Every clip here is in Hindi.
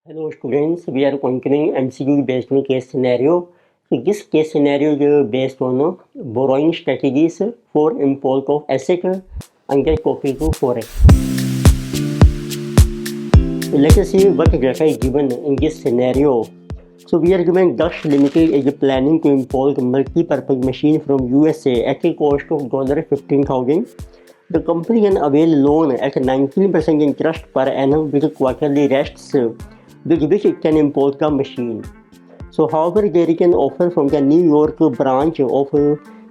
Hello students, we are continuing MCQ based on case scenario. So this case scenario is based on borrowing strategies for import of asset under topic forex. So let us see what data is given in this scenario. So we are given Dutch Limited is planning to import multi-purpose machine from USA at a cost of $15,000. The company can avail loan at 19% interest per annum with quarterly rests with which it can import the machine. So however, there is an offer from the New York branch of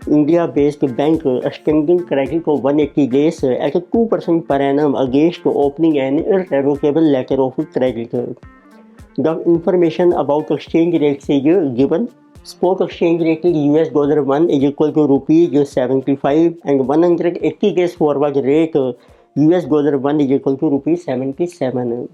India-based bank extending credit of 180 days at 2% per annum against opening an irrevocable letter of credit. The information about exchange rates is given. Spot exchange rate is $1 is equal to rupees 75 and 180 days forward rate $1 is equal to rupees 77.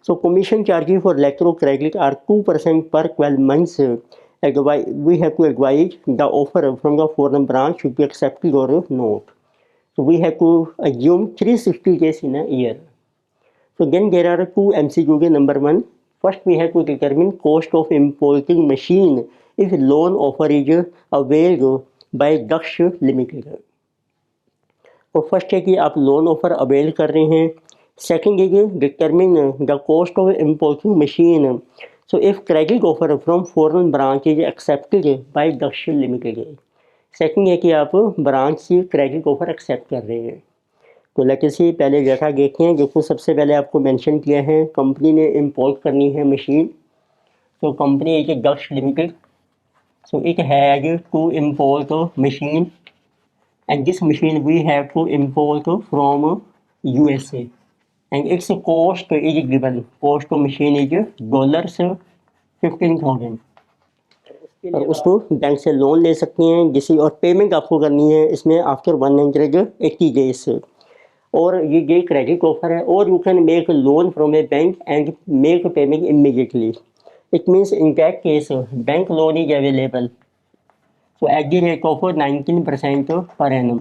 So commission charges for letter of credit are 2% per 12 months. We have to advise the offer from the foreign branch should be accepted or not. So we have to assume 360 days in a year. So then there are two MCQ. Number one, first we have to determine cost of importing machine if loan offer is availed by Dutch Limited. तो फर्स्ट है कि आप लोन ऑफर अवेल कर रहे हैं. सेकंड है determine the cost of importing machine. So if credit offer from foreign branch is accepted by Daksh limited. Second है कि आप ब्रांच से क्रेडिट ऑफर एक्सेप्ट कर रहे हैं. तो लेट अस सी पहले जैसा देखते हैं. देखो सबसे पहले आपको मेंशन किया है कंपनी ने इम्पोर्ट करनी है मशीन. तो company is Daksh limited. So it has to import machine and this machine we have to import from USA and its cost is given. Cost of machine is $15,000. और उसको बैंक से लोन ले सकते हैं जिससे और पेमेंट आपको करनी है इसमें आफ्टर 180 डेज. और ये क्रेडिट ऑफर है और you can make loan from a bank and make payment immediately. It means in that case bank loan is available. तो at the rate of 19% per annum.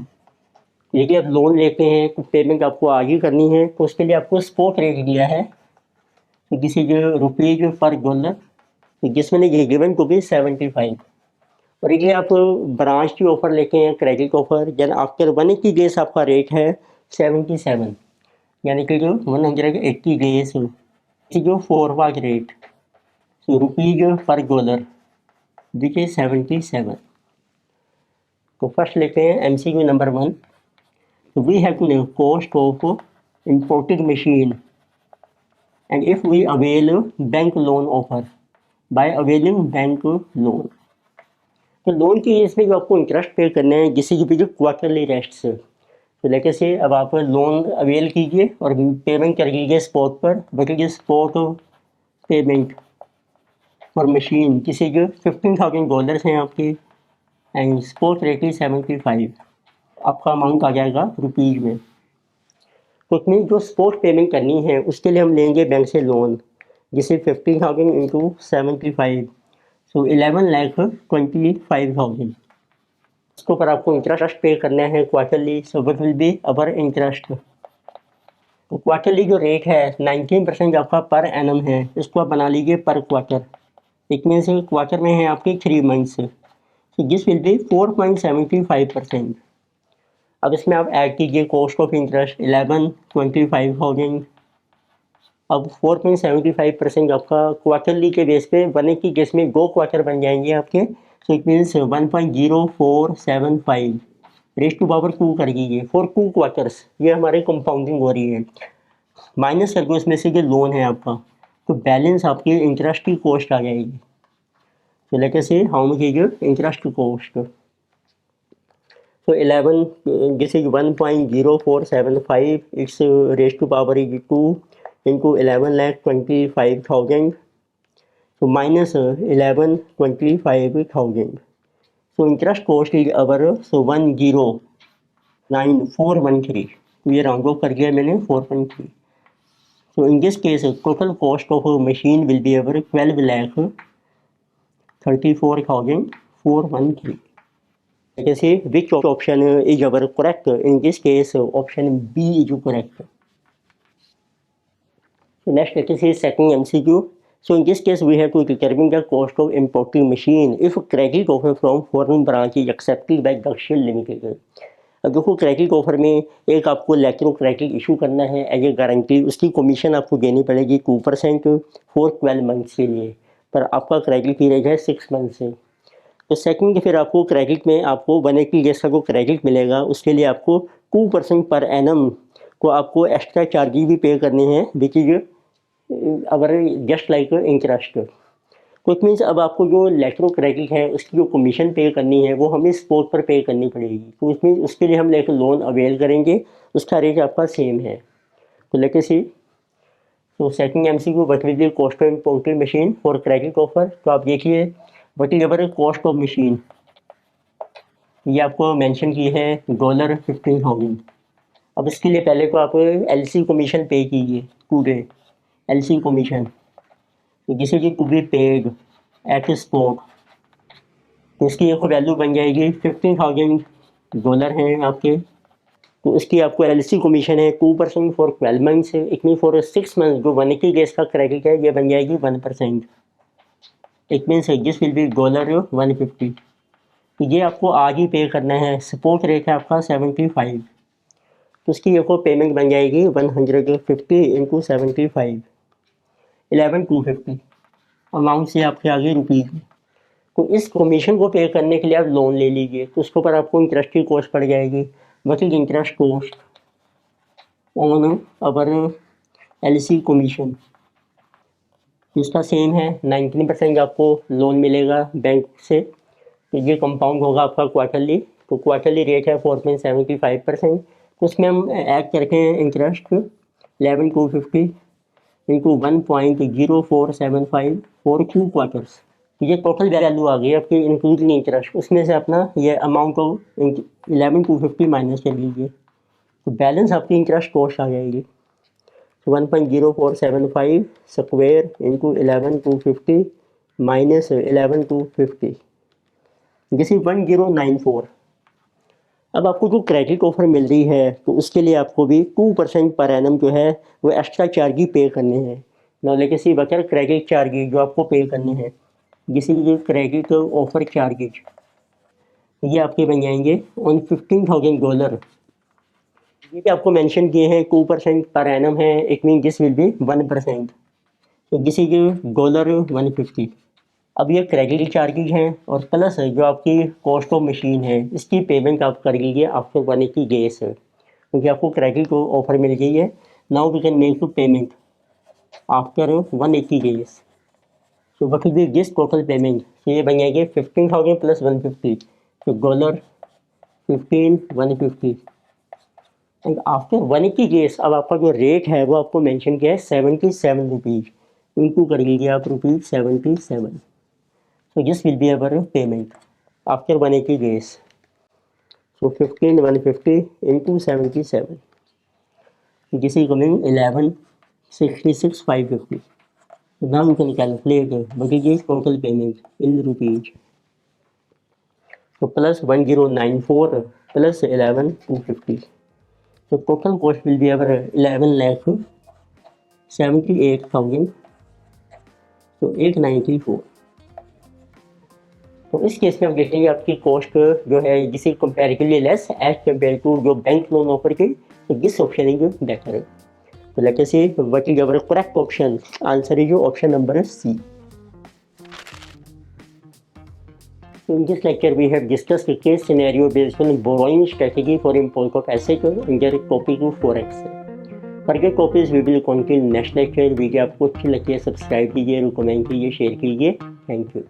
यदि आप लोन लेते हैं तो पेमेंट आपको आगे करनी है तो उसके लिए आपको स्पॉट रेट दिया है. तो this is rupees per dollar जिसमें ये गिवन टू बी 75. और यदि आप ब्रांच की ऑफर लेते हैं credit offer then after 180 days आपका रेट है 77 यानी कि जो 180 डेज जो फॉरवर्ड रेट. तो rupees per dollar which is 77. तो फर्स्ट लेते हैं MCQ number 1. We have to know cost of importing machine and if we avail bank loan offer by availing bank loan. तो लोन की इसमें जो आपको इंटरेस्ट पे करना है जिससे कि जो क्वार्टरली रेस्ट. तो लेके से अब आप लोन अवेल कीजिए और पेमेंट कर लीजिए स्पॉट पर. बल्कि स्पॉट पेमेंट फॉर मशीन किसी जो $15,000 हैं आपके एंड स्पॉट रेट इज 75. आपका अमाउंट आ जाएगा रुपीज में. तो उसमें जो स्पॉट पेमेंट करनी है उसके लिए हम लेंगे बैंक से लोन जिसे 15,000 इंटू 75 सो 11,25,000. उसके ऊपर आपको इंटरेस्ट पे करना है quarterly. So what will be our interest. तो क्वार्टरली जो रेट है 19% आपका पर एनम है. इसको आप बना लीजिए पर क्वार्टर. इट मीन्स क्वार्टर में है आपके 3 months. So this will be 4.75%. अब इसमें आप ऐड कीजिए कॉस्ट ऑफ इंटरेस्ट 11,25,000. अब 4.75% आपका क्वार्टरली के बेस पे बने की केस में 2 क्वार्टर बन जाएंगे आपके. So it means 1.0475 raise to power 2 कर दीजिए फॉर 2 क्वार्टर्स. ये हमारे कंपाउंडिंग हो रही है. माइनस करके उसमें से जो लोन है आपका तो बैलेंस आपकी इंटरेस्ट की कॉस्ट आ जाएगी. तो लेट अस से how much is interest cost. So 11 this is 1.0475. Its raised to power is 2 into 11,25,000. So minus 11,25,000. So interest cost is our 109,413. तो ये राउंड ऑफ कर दिया मैंने 4.3. So in this case total cost of a machine will be our 12,34,413. जैसे which option is our correct. In this case option B is correct. So next let us see second MCQ. So in this case we have to determine the cost of importing machine if credit offer from foreign branch is accepted by Dakshin Limited. अब देखो क्रेडिट ऑफर में एक आपको लेटर ऑफ क्रेडिट इशू करना है एज ए गारंटी, उसकी कमीशन आपको देनी पड़ेगी 2% फॉर 12 मंथ्स के लिए, पर आपका क्रेडिट पीरियड है 6 मंथ से। तो सेकंड फिर आपको क्रेडिट में आपको 180 डेज का जो क्रेडिट मिलेगा उसके लिए आपको 2% पर एनम को आपको एक्स्ट्रा चार्जेस भी पे करने हैं which is our just like interest. तो इट मीन्स अब आपको जो लेटर ऑफ क्रेडिट है उसकी जो कमीशन पे करनी है वो हमें स्पॉट पर पे करनी पड़ेगी। तो इसमें उसके लिए हम लेकर लोन अवेल करेंगे, उसका रेट आपका सेम है। तो लेके सी तो second MCQ what will B cost of imported machine for credit offer. तो आप देखिए what is our cost of machine, ये आपको मेंशन की है $15,000। अब इसके लिए पहले तो आप LC कमीशन पे कीजिए टुडे, LC कमीशन जिसे कि to be paid at spot. तो इसकी एक वैल्यू बन जाएगी $15,000 हैं आपके। तो इसकी आपको LC कमीशन है 2% फॉर 12 मंथ्स है, इट मीन फॉर 6 मंथ जो 180 डेज का क्रेडिट है ये बन जाएगी 1%। It means this will be $150। तो ये आपको आज ही पे करना है, सपोर्ट रेट है आपका 75। तो इसकी एक पेमेंट बन जाएगी 150 इंटू 75 11,250 अमाउंट से आपके आगे रुपीज़। तो इस कमीशन को पे करने के लिए आप लोन ले लीजिए, तो उसके ऊपर आपको इंटरेस्ट की कॉस्ट पड़ जाएगी। What is interest cost on our LC commission, इसका सेम है 19% आपको लोन मिलेगा बैंक से। तो ये कंपाउंड होगा आपका क्वार्टरली, तो क्वार्टरली रेट है 4.75%। तो उसमें हम ऐड करके इंटरेस्ट 11,250 इंटू 1.0475 फॉर 2 क्वार्टर्स। ये टोटल वैल्यू आ गई आपकी इंक्लूडिंग इंटरेस्ट, उसमें से अपना ये अमाउंट को 11,250 माइनस कर लीजिए, तो बैलेंस आपकी इंटरेस्ट कॉस्ट आ जाएगी 1.0475 स्क्वायर इंटू 11,250 माइनस 11,250 जिस 1094। अब आपको जो क्रेडिट ऑफर मिल रही है तो उसके लिए आपको भी 2% पर एनम जो है वो एक्स्ट्रा चार्जेस पे करने हैं ना, लेकिन सी बकर क्रेडिट चार्जेस जो आपको पे करने हैं जिसे जो क्रेडिट ऑफर चार्जेज ये आपके बन जाएंगे ऑन $15,000। ये भी आपको मेंशन किए हैं 2% पर एनम है, it mean this will be 1%। तो दिस इज $150। अब ये क्रेडिट चार्जेज हैं और प्लस जो आपकी कॉस्ट ऑफ मशीन है इसकी पेमेंट आप कर लीजिए आफ्टर 180 डेज, क्योंकि आपको क्रेडिट ऑफर मिल गई है। Now we can make to payment after 180 days. So what will be this total payment, ये बन जाएगी 15,000 प्लस 150, तो $15,150 एंड आफ्टर 180 डेज। अब आपका जो रेट है वो आपको मेंशन किया है 77 रुपीज़, इनटू कर लीजिए आप ₹77। So this will be our payment after 180 days. So 15,150 into 77. This is coming 11,66,550. So now you can calculate what is the total payment in rupees. So plus 1094 plus 11,250. So total cost will be our 11,78,000. So 894. तो इस केस में आप देखेंगे आपकी कॉस्ट जो है जिसे comparatively less as compare to जो बैंक लोन ऑफर की, तो दिस ऑप्शन इज बेटर। तो let us see what is our correct option, answer is option number C। So in this lecture we have discussed a case scenario based on borrowing strategy for import of asset under topic of forex। Further topics we will continue next lecture. Video आपको अच्छी लगी है सब्सक्राइब कीजिए, कमेंट कीजिए, शेयर कीजिए। Thank you.